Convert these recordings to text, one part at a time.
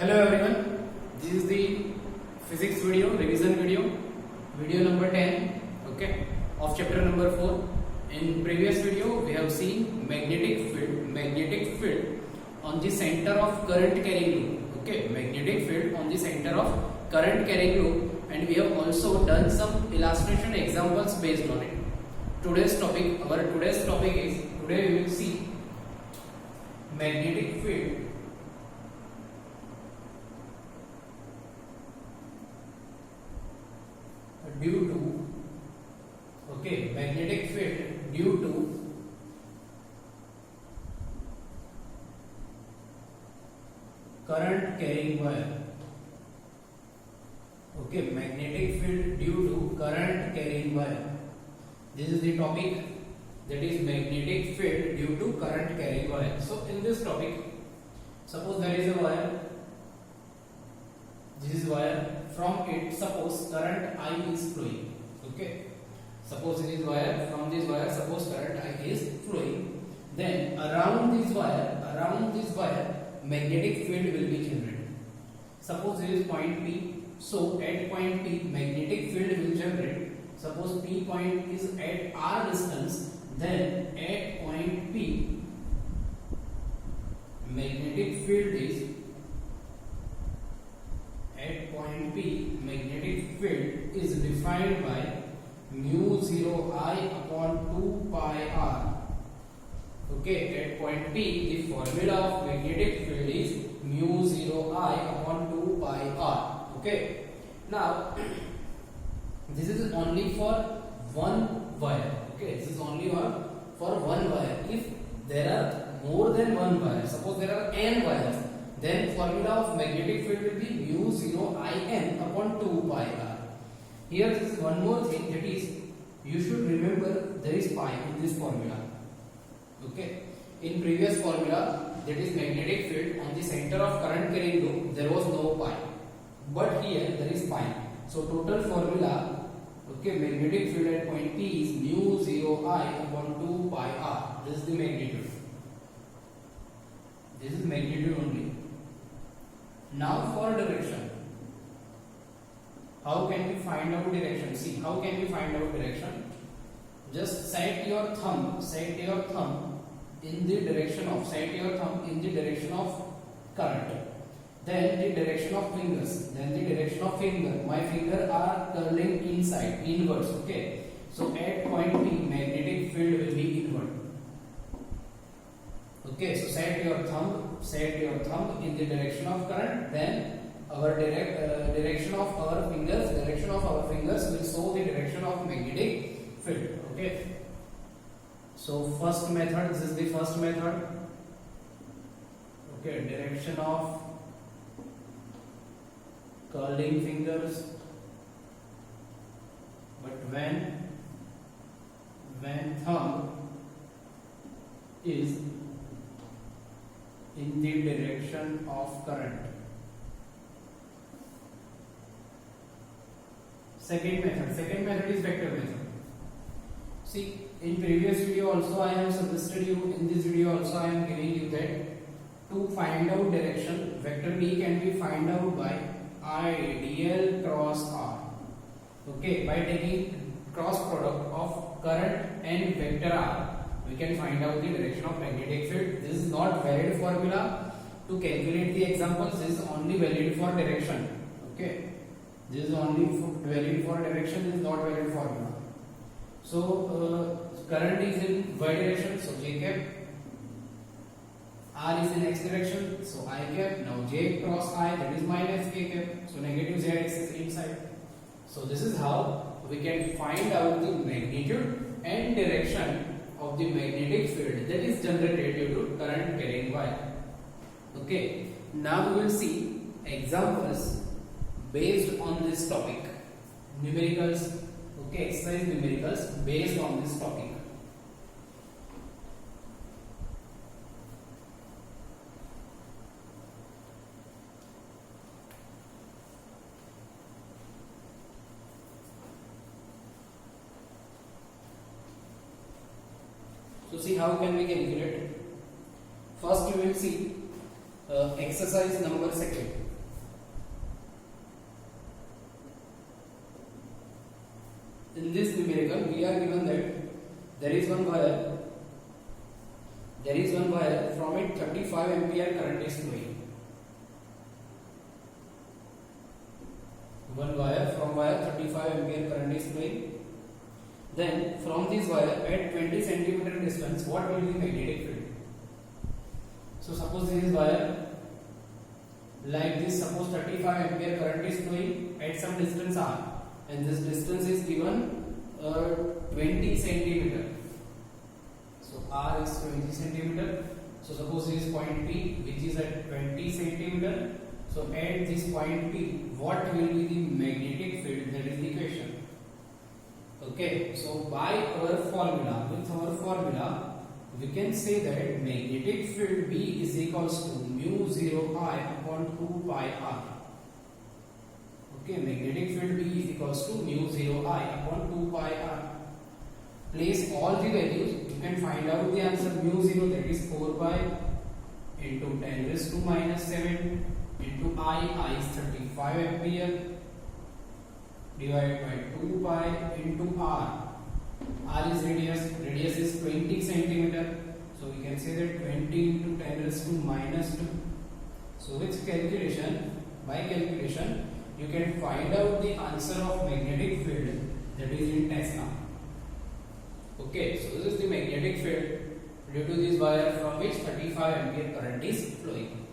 Hello everyone, this is the physics video, revision video number 10, okay, of chapter number 4. In previous video, we have seen magnetic field on the center of current carrying loop, okay, magnetic field on the center of current carrying loop, and we have also done some illustration examples based on it. Today's topic is, today we will see magnetic field due to magnetic field due to current carrying wire. Magnetic field due to current carrying wire. This is the topic, that is magnetic field due to current carrying wire. So in this topic, suppose there is a wire, this is wire, from it suppose current I is flowing, okay, suppose it is wire, from this wire suppose current I is flowing, then around this wire magnetic field will be generated. Suppose it is point P, so at point P magnetic field will generate. Suppose P point is at R distance, then at point P magnetic field is defined by mu 0 I upon 2 pi R. Okay, at point P the formula of magnetic field is mu 0 I upon 2 pi R. Okay, now this is only for one wire. Okay, this is only for one wire. If there are more than one wire, suppose there are n wires, then formula of magnetic field will be mu 0 In upon 2 pi R. Here is one more thing, that is you should remember there is pi in this formula. Okay, in previous formula, that is magnetic field on the center of current carrying loop, there was no pi, but here there is pi. So total formula, okay, magnetic field at point P is mu 0 I upon 2 pi R. This is the magnitude. This is magnitude only. Now for direction, how can we find out direction? See, how can we find out direction? Just set your thumb in the direction of current. Then the direction of fingers. My finger are curling inwards. Okay. So at point P, magnetic field will be inward. Okay. So set your thumb in the direction of current. Then our direction of our fingers will show the direction of magnetic field. Okay. So first method. This is the first method. Okay. Direction of curling fingers, but when thumb is in the direction of current. Second method is vector method. See, in previous video also I have suggested you, in this video also I am giving you that to find out direction, vector B can be find out by ideal cross R. Okay, by taking cross product of current and vector R, we can find out the direction of magnetic field. This is not valid formula to calculate the examples. This is only valid for direction. Okay, this is only valid for direction. This is not valid formula. So current is in y direction, so J cap. R is in x direction, so I cap. Now J cross I, that is minus K cap. So negative Z axis inside. So this is how we can find out the magnitude and direction of the magnetic field that is generated due to current carrying wire. Okay. Now we will see examples based on this topic. Numericals. Okay, exercise numericals based on this topic. So see how can we calculate. First you will see exercise number second. in this numerical we are given that there is one wire from it 35 ampere current is flowing. One wire from wire 35 ampere current is flowing. Then from this wire at 20 centimeter distance, what will be the magnetic field? So suppose this is wire like this. Suppose 35 ampere current is flowing at some distance r, and this distance is given 20 centimeter. So r is 20 centimeter. So suppose this is point P, which is at 20 centimeter. So at this point P, what will be the magnetic field? That is the question. Okay, so by our formula, we can say that magnetic field B is equals to mu 0 I upon 2 pi r. Okay, magnetic field B is equals to mu 0 I upon 2 pi r. Place all the values, you can find out the answer. Mu 0, that is 4 pi into 10 raised to minus 7 into I is 35 ampere, divided by 2 pi into r. R is radius is 20 centimeter. So we can say that 20 into 10 raised to minus 2. So with calculation, by calculation, you can find out the answer of magnetic field, that is in Tesla. Okay, so this is the magnetic field due to this wire from which 35 ampere current is flowing.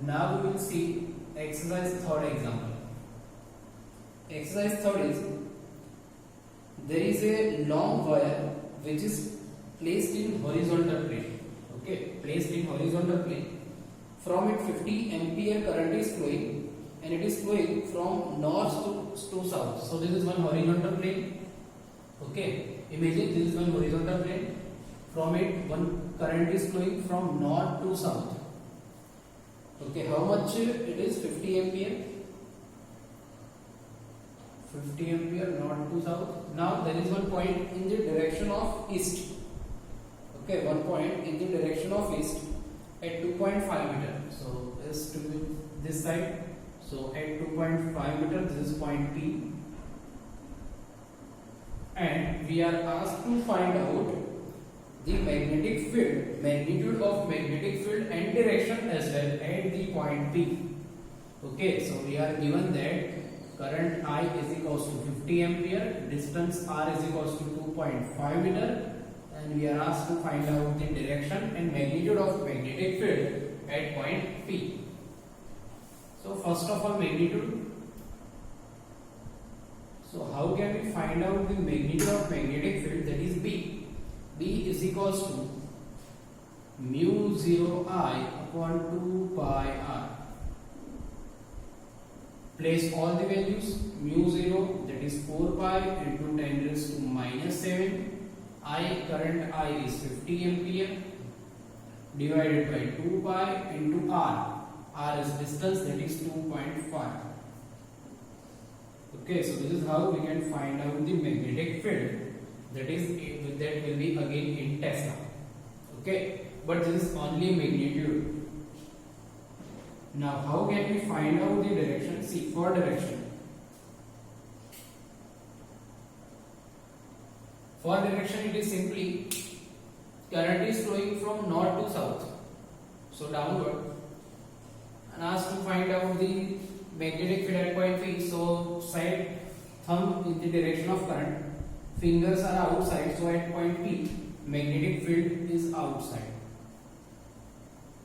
Now we will see exercise third example. Exercise third is, there is a long wire which is placed in horizontal plane. Okay, placed in horizontal plane. From it 50 ampere current is flowing, and it is flowing from north to south. So this is one horizontal plane. Okay, imagine this is one horizontal plane. From it one current is flowing from north to south. Okay, how much it is? 50 ampere. 50 ampere north to south. Now there is one point in the direction of east. Okay, one point in the direction of east at 2.5 meter. So this to be this side. So at 2.5 meter, this is point P. And we are asked to find out the magnetic field, magnitude of magnetic field and direction as well at the point P. Okay, so we are given that current I is equals to 50 ampere, distance r is equals to 2.5 meter, and we are asked to find out the direction and magnitude of magnetic field at point P. So first of all, magnitude. So how can we find out the magnitude of magnetic field, that is B? B is equals to mu 0 I upon 2 pi r. Place all the values. Mu 0, that is 4 pi into 10 raised to minus 7. Current I is 50 ampere, divided by 2 pi into r. R is distance, that is 2.5. Okay, so this is how we can find out the magnetic field. That will be again in Tesla. Okay, but this is only magnitude. Now how can we find out the direction? See, for direction. For direction, it is simply current is flowing from north to south, so downward, and asked to find out the magnetic field at point P. So side thumb in the direction of current, fingers are outside, so at point P magnetic field is outside.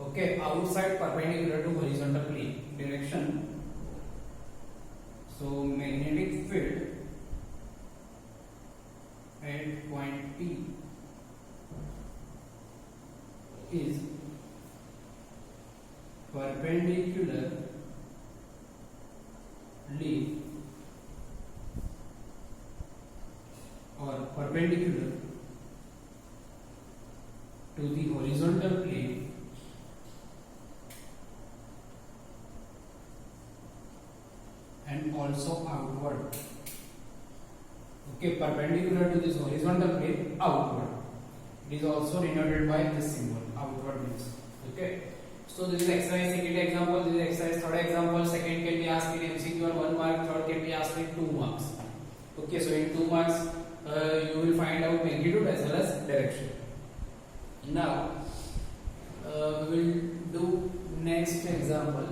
Okay, outside perpendicular to horizontal plane direction. So magnetic field at point P is perpendicularly or perpendicular to the horizontal plane and also outward. Okay, perpendicular to this horizontal plane, outward. It is also denoted by this symbol, outward means. Okay, so this is exercise second example, this is exercise third example. Second can be asked in MCQ on 1 mark, third can be asked in 2 marks. Okay. Okay, so in 2 marks you will find out magnitude as well as direction. Now we will do next example.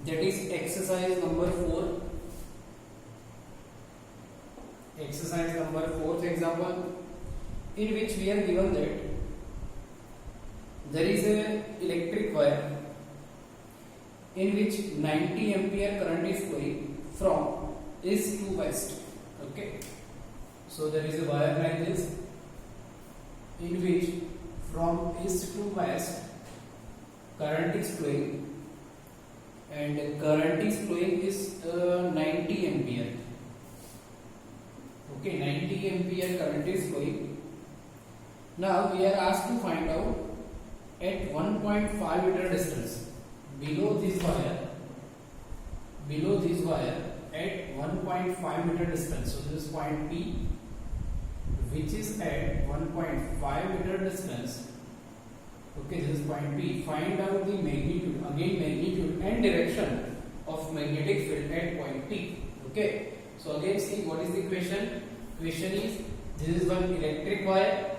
That is exercise number 4. Exercise number 4th example, in which we are given that there is a electric wire in which 90 ampere current is flowing from east to west. Okay, so there is a wire like this in which from east to west current is flowing, and current is flowing is 90 ampere. Okay, 90 ampere current is flowing. Now we are asked to find out at 1.5 meter distance below this wire at 1.5 meter distance. So this is point P, which is at 1.5 meter distance. Okay, this is point P. Find out the magnitude, again magnitude and direction of magnetic field at point P. Okay, so again see what is the question. Question is, this is one electric wire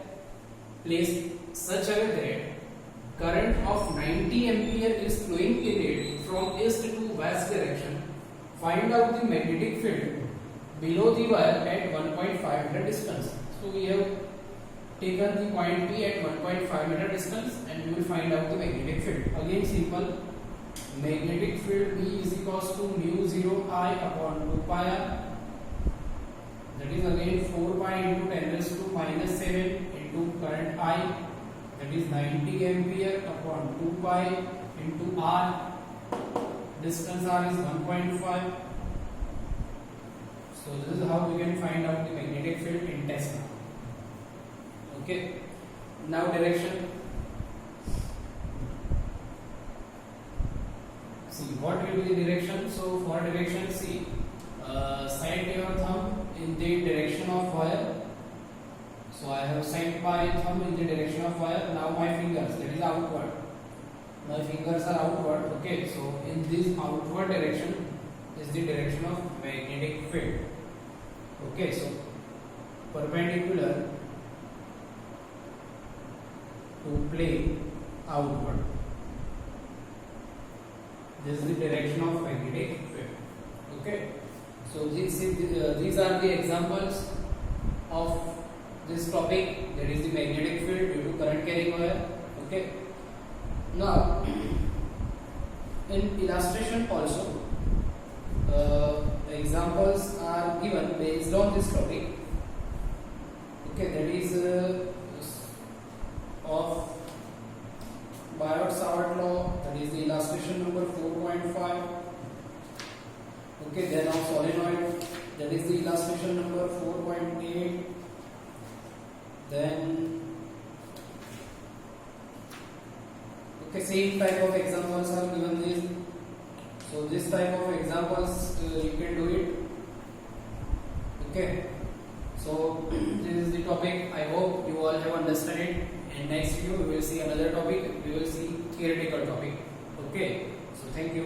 placed such a way that current of 90 ampere is flowing in it from east to west direction. Find out the magnetic field below the wire at 1.5 meter distance. So we have taken the point P at 1.5 meter distance and we will find out the magnetic field. Again simple, magnetic field B is equals to mu 0 I upon 2 pi r, that is again 4 pi into 10 raised to minus 7 into current I, that is 90 ampere upon 2 pi into r, distance r is 1.5. So this is how we can find out the magnetic field in Tesla. Okay, now direction. See what will be the direction. So for direction, see, set your thumb in the direction of wire. So I have set my thumb in the direction of wire. Now my fingers, that is outward. My fingers are outward. Okay, so in this outward direction is the direction of magnetic field. Okay, so perpendicular to plane outward. This is the direction of magnetic field. Okay, so these are the examples of this topic, that is the magnetic field due to current carrying wire. Okay, now in illustration also examples are given based on this topic. Okay, that is of Biot-Savart law, that is the illustration number 4.5. Okay, then of solenoid, that is the illustration number 4.8. Then okay, same type of examples are given this. So this type of examples you can do it. Okay, so this is the topic. I hope you all have understood it. And next video we will see another topic. We will see theoretical topic. Okay, so thank you.